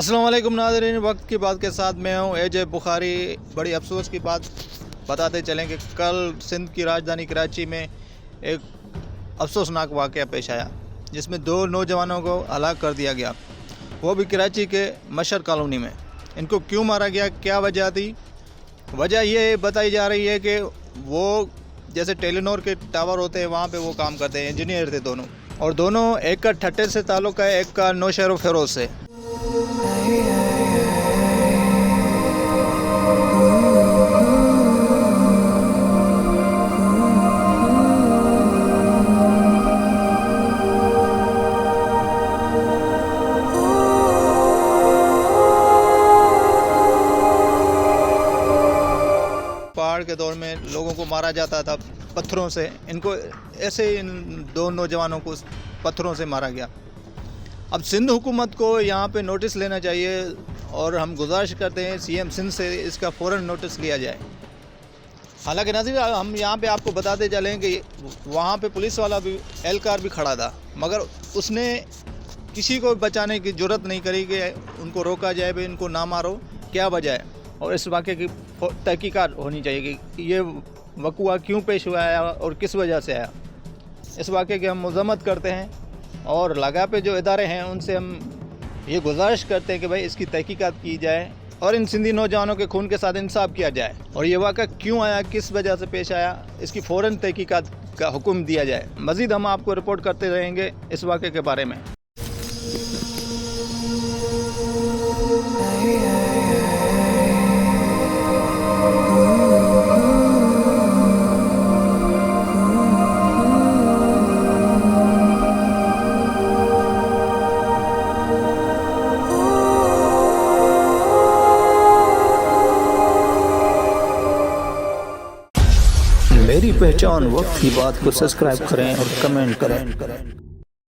अस्सलाम वालेकुम नाज़रीन, वक्त की बात के साथ मैं हूँ एजे बुखारी। बड़ी अफसोस की बात बताते चलें कि कल सिंध की राजधानी कराची में एक अफसोसनाक वाक़या पेश आया जिसमें 2 नौजवानों को हलाक कर दिया गया, वो भी कराची के मशर कॉलोनी में। इनको क्यों मारा गया, क्या वजह थी? वजह ये बताई जा रही है कि वो जैसे टेलीनॉर के टावर होते हैं वहाँ पे वो काम करते हैं, इंजीनियर थे दोनों, और दोनों एक का ठट्टे से ताल्लुक़ है, एक का नौशहर फ़िरोज़ से। पहाड़ के दौर में लोगों को मारा जाता था पत्थरों से, इनको ऐसे इन 2 नौजवानों को पत्थरों से मारा गया। अब सिंध हुकूमत को यहाँ पे नोटिस लेना चाहिए और हम गुजारिश करते हैं सीएम सिंध से इसका फ़ौरन नोटिस लिया जाए। हालांकि नाज़रीन, हम यहाँ पे आपको बताते चलें कि वहाँ पे पुलिस वाला भी एहलकार भी खड़ा था, मगर उसने किसी को बचाने की जुर्रत नहीं करी कि उनको रोका जाए, भाई इनको ना मारो, क्या वजह है। और इस वाक़े की तहकीकात होनी चाहिए कि ये वक़ुआ क्यों पेश हुआ है और किस वजह से आया। इस वाक़े की हम मज़म्मत करते हैं और लगा पे जो इदारे हैं उनसे हम ये गुजारिश करते हैं कि भाई इसकी तहकीकात की जाए और इन सिंधी नौजवानों के खून के साथ इंसाफ किया जाए, और ये वाक़ा क्यों आया, किस वजह से पेश आया, इसकी फ़ौरन तहकीकात का हुक्म दिया जाए। मज़ीद हम आपको रिपोर्ट करते रहेंगे इस वाक़े के बारे में। मेरी पहचान वक्त की बात को सब्सक्राइब करें और कमेंट करें।